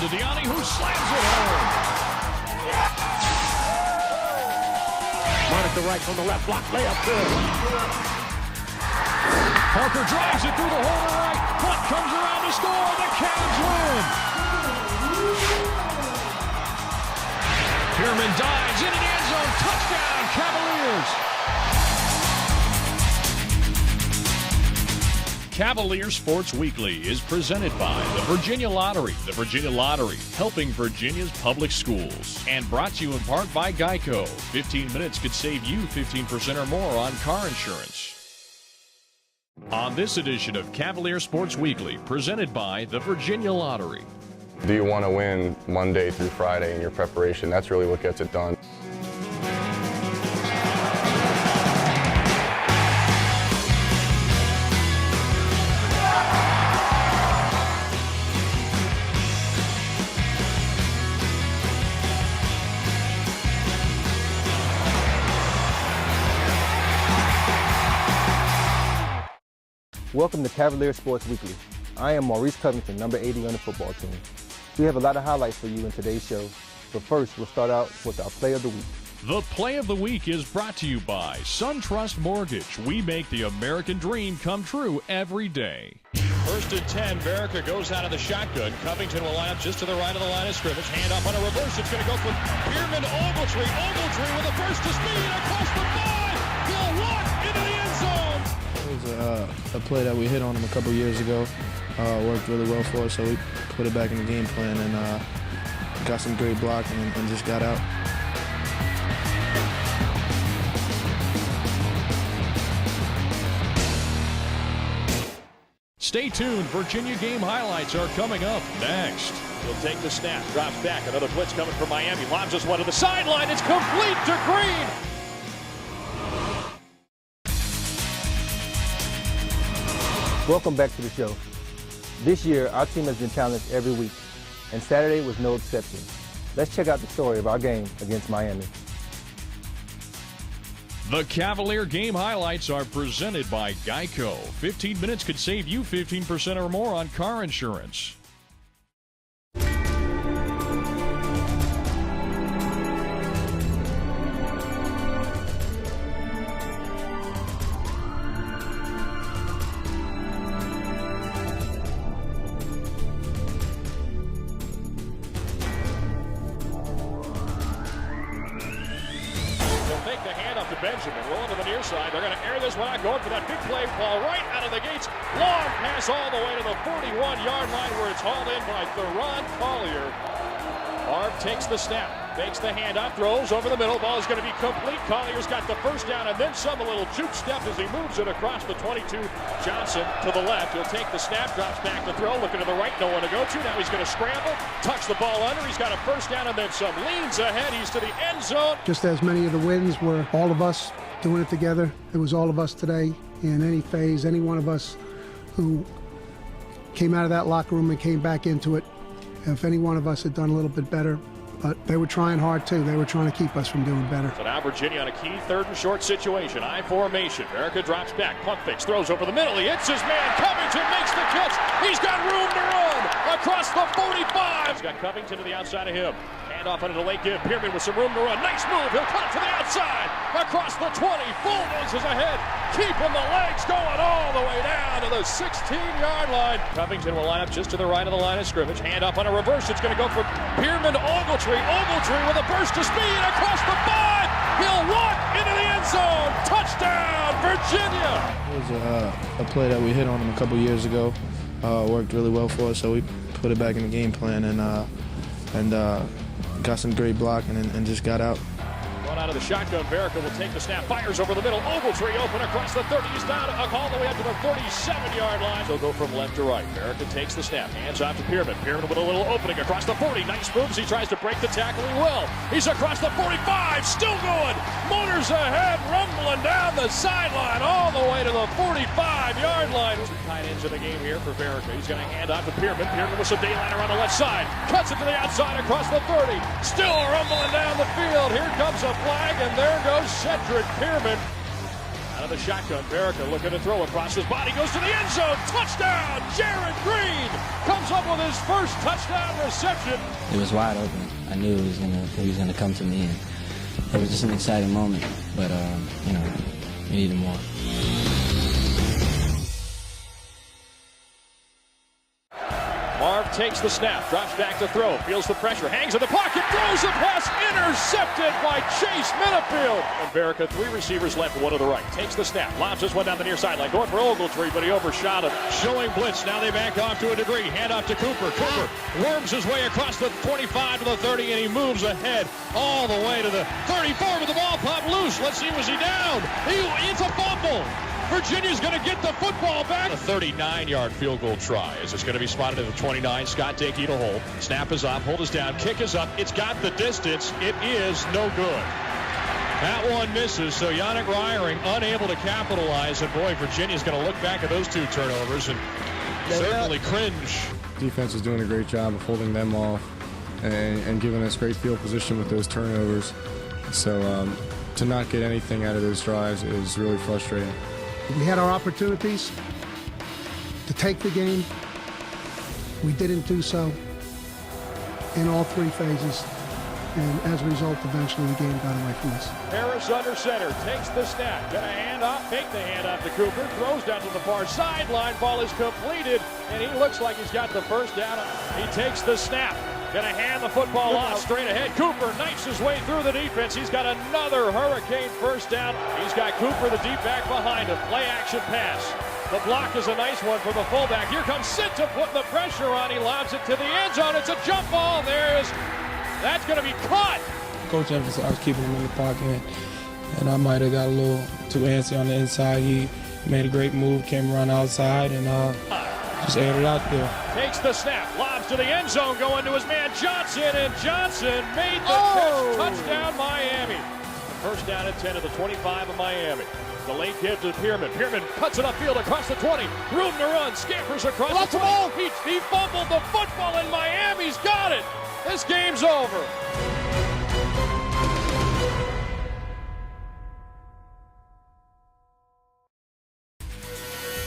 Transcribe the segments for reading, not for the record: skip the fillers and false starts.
to Deani, who slams it home. Monica right from the left block, layup good. Parker drives it through the hole to right. Hunt comes around to score. The Cavs win. Pierman dives into the end zone. Touchdown, Cavaliers. Cavalier Sports Weekly is presented by the Virginia Lottery. The Virginia Lottery, helping Virginia's public schools. And brought to you in part by Geico. 15 minutes could save you 15% or more on car insurance. On this edition of Cavalier Sports Weekly, presented by the Virginia Lottery. Do you want to win Monday through Friday in your preparation? That's really what gets it done. Welcome to Cavalier Sports Weekly. I am Maurice Covington, number 80 on the football team. We have a lot of highlights for you in today's show, but first we'll start out with our Play of the Week. The Play of the Week is brought to you by SunTrust Mortgage. We make the American dream come true every day. 1st and 10, Verica goes out of the shotgun. Covington will line up just to the right of the line of scrimmage. Hand up on a reverse. It's going to go for Pierman Ogletree. Ogletree with a burst to speed across the 5. He'll walk into the end zone. It was a play that we hit on him a couple years ago. Worked really well for us, so we put it back in the game plan and got some great blocking and just got out. Stay tuned. Virginia game highlights are coming up next. He'll take the snap, drops back. Another blitz coming from Miami. Lobs this one to the sideline. It's complete to Green. Welcome back to the show. This year, our team has been challenged every week, and Saturday was no exception. Let's check out the story of our game against Miami. The Cavalier game highlights are presented by Geico. 15 minutes could save you 15% or more on car insurance. Benjamin rolling to the near side. They're going to air this one out, going for that big play ball right out of the gates. Long pass all the way to the 41-yard line where it's hauled in by Theron Collier. Barb takes the snap, makes the handoff, throws over the middle. Ball is going to be complete. Collier's got the first down and then some. A little juke step as he moves it across the 22. Johnson to the left. He'll take the snap, drops back to throw, looking to the right, no one to go to. Now he's going to scramble, tucks the ball under. He's got a first down and then some. Leans ahead. He's to the end zone. Just as many of the wins were all of us doing it together. It was all of us today in any phase, any one of us who came out of that locker room and came back into it. If any one of us had done a little bit better, but they were trying hard too. They were trying to keep us from doing better. So now Virginia on a key 3rd and short situation. I formation. Verica drops back. Pump fakes. Throws over the middle. He hits his man. Covington makes the catch. He's got room to run across the 45. He's got Covington to the outside of him. Hand off into the late give. Pierman with some room to run. Nice move. He'll cut it to the outside. Across the 20. Full noses ahead. Keeping the legs going all the way down to the 16-yard line. Covington will line up just to the right of the line of scrimmage. Hand up on a reverse. It's going to go for Pierman Ogletree. Ogletree with a burst to speed across the 5. He'll walk into the end zone. Touchdown, Virginia. It was a play that we hit on him a couple years ago. Worked really well for us, so we put it back in the game plan and got some great blocking and just got out. Run out of the shotgun. Verica will take the snap, fires over the middle. Ogletree open across the 30. He's down all the way up to the 37-yard line. He'll go from left to right. Verica takes the snap, hands off to Pierman. Pierman with a little opening across the 40. Nice moves. He tries to break the tackle. He will. He's across the 45. Still going. Motors ahead, rumbling down the sideline all the way to the 45-yard line. 2 tight ends in the game here for Verica. He's going to hand off to Pierman. Pierman with some daylighter on the left side. Cuts it to the outside across the 30. Still rumbling down the field. Here comes a flag, and there goes Cedric Pierman. Out of the shotgun. Barrica looking to throw across his body. Goes to the end zone. Touchdown! Jared Green comes up with his first touchdown reception. It was wide open. I knew he was gonna come to me, and it was just an exciting moment. But we needed more. Marv takes the snap, drops back to throw, feels the pressure, hangs in the pocket, throws a pass, intercepted by Chase Minifield. And Barrica, 3 receivers left, 1 to the right. Takes the snap, lobs this one down the near sideline, going for Ogletree, but he overshot him. Showing blitz, now they back off to a degree. Hand off to Cooper. Cooper worms his way across the 25 to the 30, and he moves ahead all the way to the 34 with the ball popped loose. Let's see, was he down? It's a fumble. Virginia's going to get the football back. A 39-yard field goal try. Is this going to be spotted at the 29? Scott Dickey to hold. Snap is up. Hold is down. Kick is up. It's got the distance. It is no good. That one misses, so Yannick Reiering unable to capitalize. And boy, Virginia's going to look back at those 2 turnovers and certainly cringe. Defense is doing a great job of holding them off and giving us great field position with those turnovers. So to not get anything out of those drives is really frustrating. We had our opportunities to take the game. We didn't do so in all 3 phases. And as a result, eventually the game got away from us. Harris under center, takes the snap, gonna hand off, fake the handoff to Cooper, throws down to the far sideline, ball is completed, and he looks like he's got the first down. He takes the snap, gonna hand the football off straight ahead. Cooper knifes his way through the defense. He's got another Hurricane first down. He's got Cooper, the deep back behind him. Play action pass. The block is a nice one for the fullback. Here comes Sid to put the pressure on. He lobs it to the end zone. It's a jump ball. That's going to be caught. Coach emphasized I was keeping him in the pocket, and I might have got a little too antsy on the inside. He made a great move, came around outside, and just aired it out there. Takes the snap, lobs to the end zone, going to his man Johnson, and Johnson made the catch. Touchdown, Miami. First down at 10 of the 25 of Miami. The late give to Pierman. Pierman cuts it upfield across the 20. Room to run, scampers across the ball. He fumbled the football, and Miami's got it. This game's over.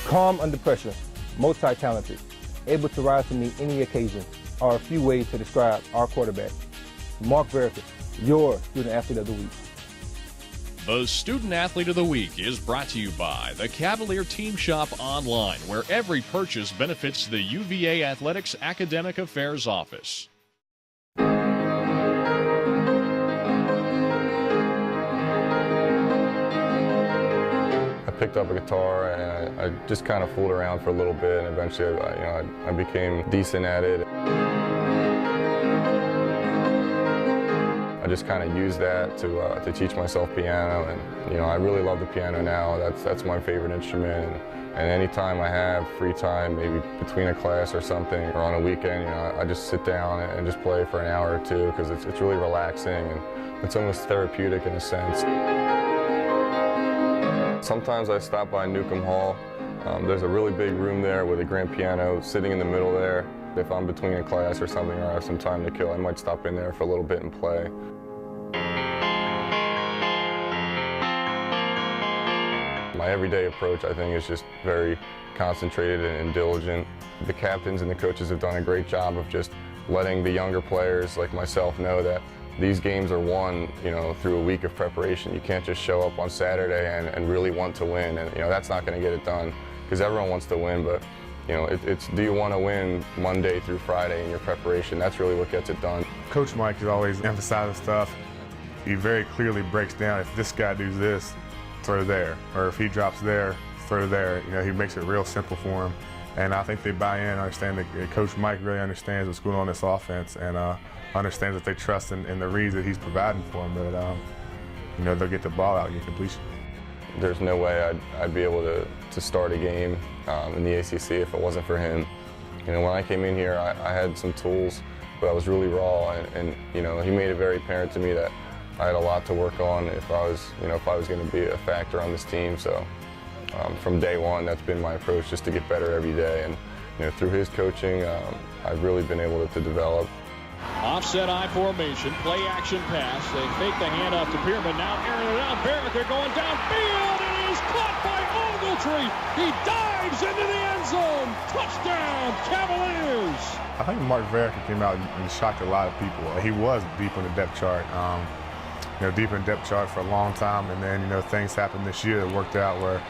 Calm under pressure, multi-talented, able to rise to meet any occasion are a few ways to describe our quarterback. Mark Barrica, your Student Athlete of the Week. The Student Athlete of the Week is brought to you by the Cavalier Team Shop Online, where every purchase benefits the UVA Athletics Academic Affairs Office. Picked up a guitar and I just kind of fooled around for a little bit, and eventually I became decent at it. I just kind of used that to teach myself piano, and I really love the piano now. That's my favorite instrument, and anytime I have free time, maybe between a class or something or on a weekend, I just sit down and just play for an hour or 2 because it's really relaxing and it's almost therapeutic in a sense. Sometimes I stop by Newcomb Hall. There's a really big room there with a grand piano sitting in the middle there. If I'm between a class or something or I have some time to kill, I might stop in there for a little bit and play. My everyday approach, I think, is just very concentrated and diligent. The captains and the coaches have done a great job of just letting the younger players like myself know that these games are won, through a week of preparation. You can't just show up on Saturday and really want to win, and that's not going to get it done because everyone wants to win. But it's do you want to win Monday through Friday in your preparation? That's really what gets it done. Coach Mike is always emphasizing stuff. He very clearly breaks down if this guy does this, throw there, or if he drops there, throw there. He makes it real simple for him, and I think they buy in. Understand that Coach Mike really understands what's going on in this offense, and understands that they trust in the reads that he's providing for them, that they'll get the ball out and get completion. There's no way I'd be able to start a game in the ACC if it wasn't for him. When I came in here, I had some tools, but I was really raw, and he made it very apparent to me that I had a lot to work on if I was going to be a factor on this team. So from day one, that's been my approach, just to get better every day. And through his coaching, I've really been able to develop. Offset I formation, play action pass. They fake the handoff to Pierman. Now airing it out. Barrica going downfield. It is caught Moultrie. He dives into the end zone. Touchdown, Cavaliers. I think Mark Verka came out and shocked a lot of people. He was deep on the depth chart, deep in the depth chart for a long time, and then, things happened this year that worked out where,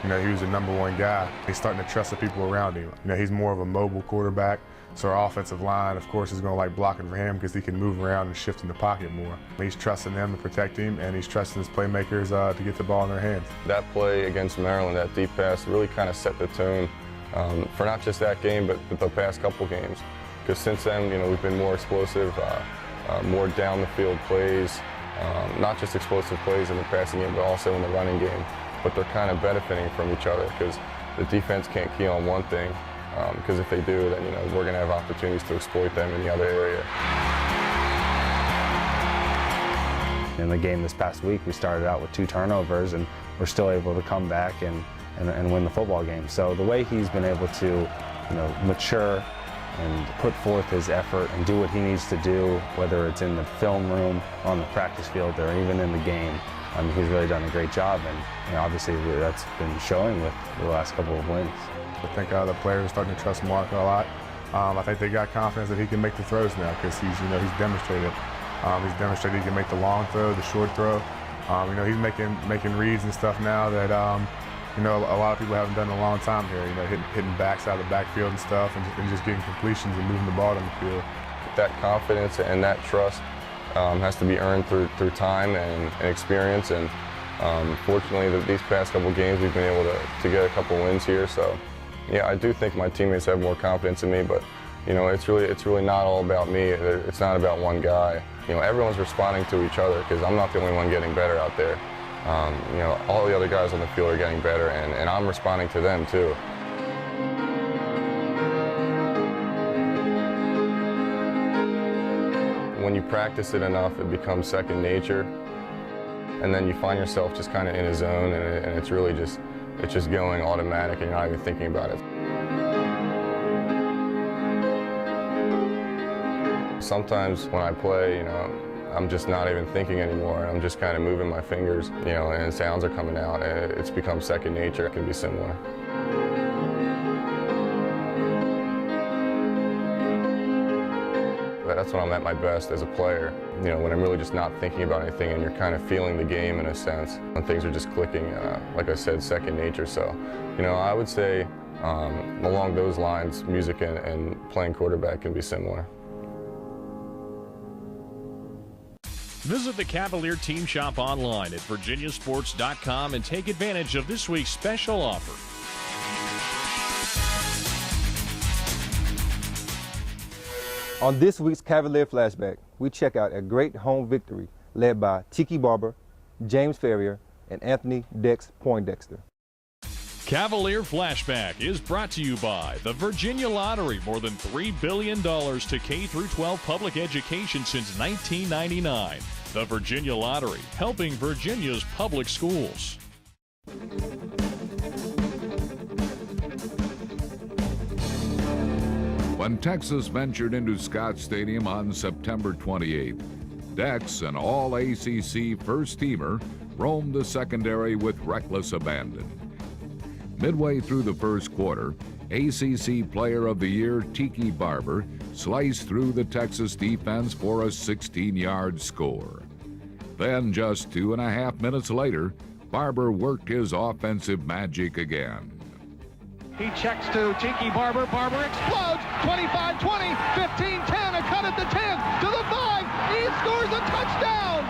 he was the #1 guy. He's starting to trust the people around him. He's more of a mobile quarterback, so our offensive line, of course, is going to like blocking for him because he can move around and shift in the pocket more. He's trusting them to protect him, and he's trusting his playmakers to get the ball in their hands. That play against Maryland, that deep pass, really kind of set the tone for not just that game, but the past couple games. Because since then, we've been more explosive, more down the field plays, not just explosive plays in the passing game, but also in the running game. But they're kind of benefiting from each other because the defense can't key on one thing. Because if they do, then we're going to have opportunities to exploit them in the other area. In the game this past week, we started out with 2 turnovers, and we're still able to come back and win the football game. So the way he's been able to, mature and put forth his effort and do what he needs to do, whether it's in the film room, on the practice field, or even in the game, he's really done a great job, and obviously that's been showing with the last couple of wins. I think the players are starting to trust Mark a lot. I think they got confidence that he can make the throws now because he's demonstrated. He's demonstrated he can make the long throw, the short throw. He's making reads and stuff now that a lot of people haven't done in a long time here. Hitting backs out of the backfield and stuff, and just getting completions and moving the ball down the field. That confidence and that trust has to be earned through time and experience. And fortunately, these past couple games, we've been able to get a couple wins here. So, yeah, I do think my teammates have more confidence in me, but it's really not all about me. It's not about one guy. Everyone's responding to each other because I'm not the only one getting better out there. All the other guys on the field are getting better, and I'm responding to them too. When you practice it enough, it becomes second nature, and then you find yourself just kind of in a zone, and it's really just going automatic, and you're not even thinking about it. Sometimes when I play, I'm just not even thinking anymore. I'm just kind of moving my fingers, and sounds are coming out. It's become second nature. It can be similar. But that's when I'm at my best as a player. When I'm really just not thinking about anything and you're kind of feeling the game in a sense. When things are just clicking, like I said, second nature. So, I would say along those lines, music and playing quarterback can be similar. Visit the Cavalier Team Shop online at virginiasports.com and take advantage of this week's special offer. On this week's Cavalier Flashback, we check out a great home victory led by Tiki Barber, James Ferrier, and Anthony Dex Poindexter. Cavalier Flashback is brought to you by the Virginia Lottery. More than $3 billion to K-12 public education since 1999. The Virginia Lottery, helping Virginia's public schools. When Texas ventured into Scott Stadium on September 28th, Dex, an all-ACC first-teamer, roamed the secondary with reckless abandon. Midway through the first quarter, ACC Player of the Year Tiki Barber sliced through the Texas defense for a 16-yard score. Then, just 2.5 minutes later, Barber worked his offensive magic again. He checks to Tiki Barber. Barber explodes. 25-20, 15-10, a cut at the 10, to the 5. He scores a touchdown.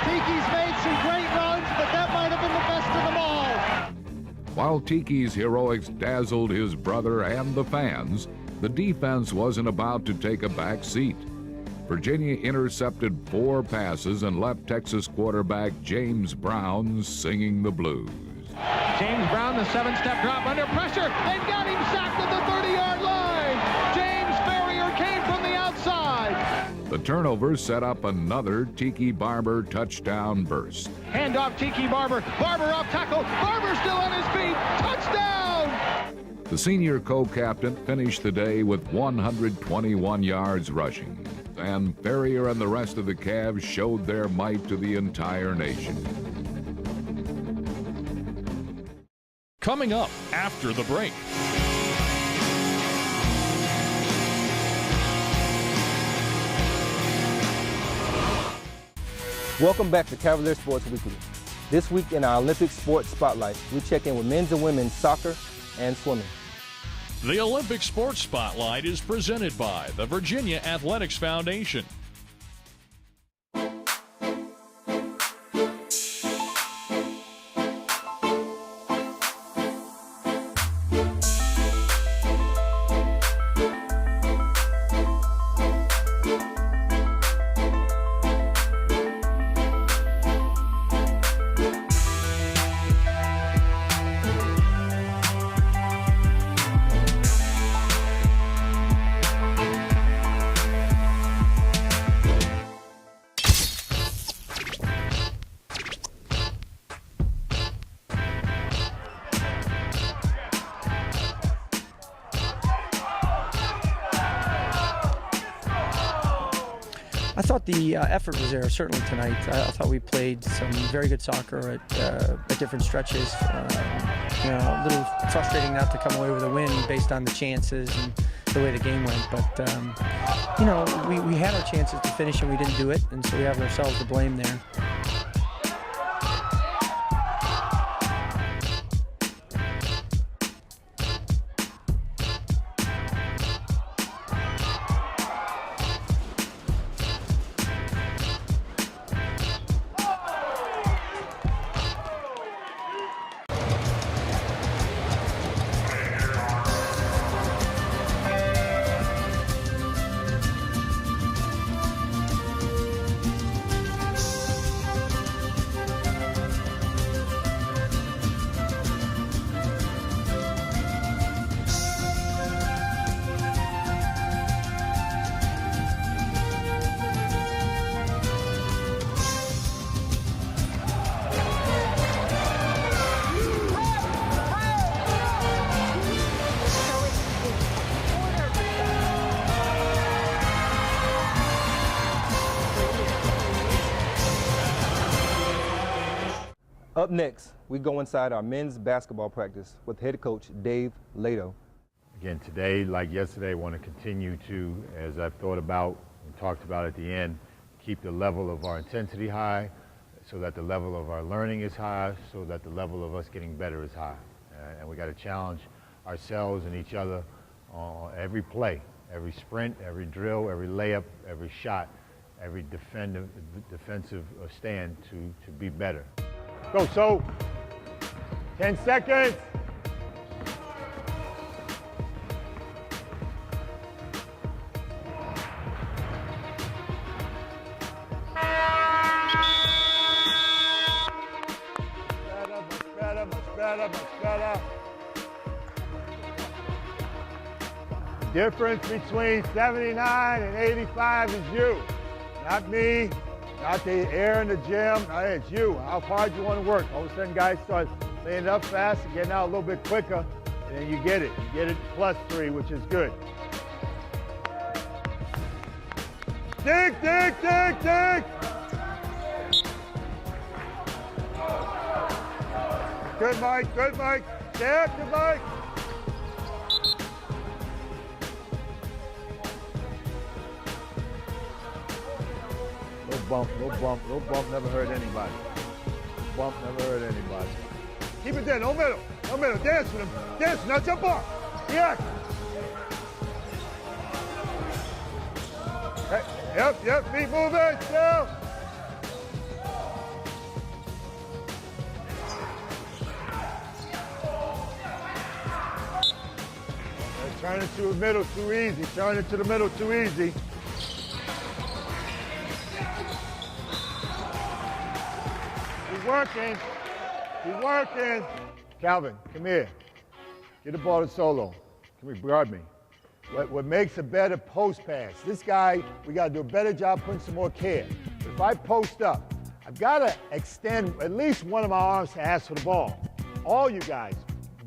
Tiki's made some great runs, but that might have been the best of them all. While Tiki's heroics dazzled his brother and the fans, the defense wasn't about to take a back seat. Virginia intercepted 4 passes and left Texas quarterback James Brown singing the blues. James Brown, the 7-step drop under pressure. They've got him sacked at the 30-yard line. James Ferrier came from the outside. The turnover set up another Tiki Barber touchdown burst. Handoff Tiki Barber. Barber off tackle. Barber still on his feet. Touchdown! The senior co-captain finished the day with 121 yards rushing. And Ferrier and the rest of the Cavs showed their might to the entire nation. Coming up after the break. Welcome back to Cavalier Sports Weekly. This week in our Olympic Sports Spotlight, we check in with men's and women's soccer and swimming. The Olympic Sports Spotlight is presented by the Virginia Athletics Foundation. I thought the effort was there certainly tonight. I thought we played some very good soccer at different stretches. A little frustrating not to come away with a win based on the chances and the way the game went. But we had our chances to finish and we didn't do it, and so we have ourselves to blame there. Up next, we go inside our men's basketball practice with head coach Dave Lato. Again, today, like yesterday, I want to continue to, as I've thought about and talked about at the end, keep the level of our intensity high so that the level of our learning is high, so that the level of us getting better is high. And we got to challenge ourselves and each other on every play, every sprint, every drill, every layup, every shot, every defensive stand to be better. Go, so 10 seconds. Much better. The difference between 79 and 85 is you, not me. Not the air in the gym, it's you, how hard you want to work. All of a sudden guys start laying it up fast and getting out a little bit quicker, and then you get it. You get it +3, which is good. Dig! Good, Mike. Yeah, good, Mike. No bump, never hurt anybody. Bump, never hurt anybody. Keep it there, no middle, dance with him, now jump off. Yeah. Hey, yep, keep moving, still. Turn it to the middle too easy, He's working. Calvin, come here. Get the ball to Solo. Come here, guard me. What makes a better post pass? This guy, we got to do a better job putting some more care. If I post up, I've got to extend at least one of my arms to ask for the ball. All you guys,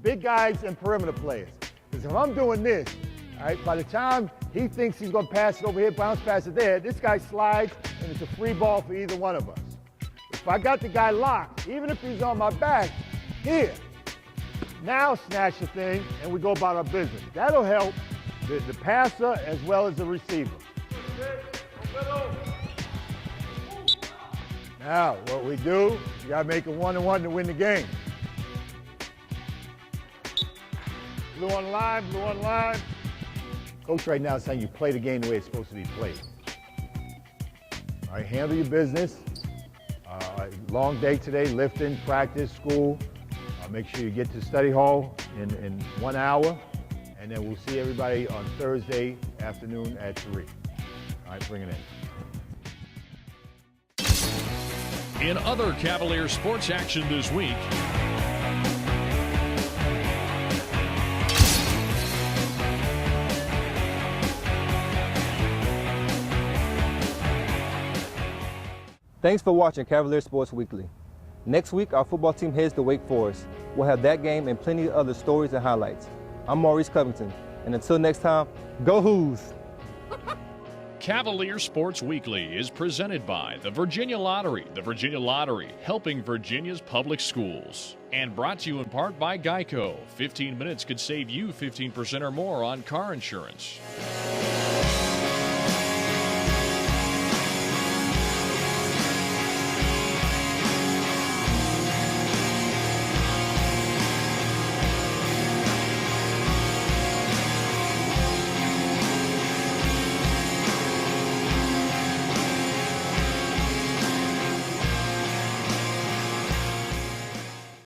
big guys and perimeter players. Because if I'm doing this, all right, by the time he thinks he's going to pass it over here, bounce pass it there, this guy slides, and it's a free ball for either one of us. If I got the guy locked, even if he's on my back, here, now snatch the thing and we go about our business. That'll help the passer as well as the receiver. Now, what we do, you gotta make it 1-1 to win the game. Blue on line, blue on line. Coach right now is saying you play the game the way it's supposed to be played. All right, handle your business. Long day today, lifting, practice, school. Make sure you get to study hall in 1 hour, and then we'll see everybody on Thursday afternoon at 3. All right, bring it in. In other Cavalier sports action this week, Thanks for watching Cavalier Sports Weekly. Next week, our football team heads to Wake Forest. We'll have that game and plenty of other stories and highlights. I'm Maurice Covington, and until next time, go Hoos! Cavalier Sports Weekly is presented by the Virginia Lottery. The Virginia Lottery, helping Virginia's public schools. And brought to you in part by Geico. 15 minutes could save you 15% or more on car insurance.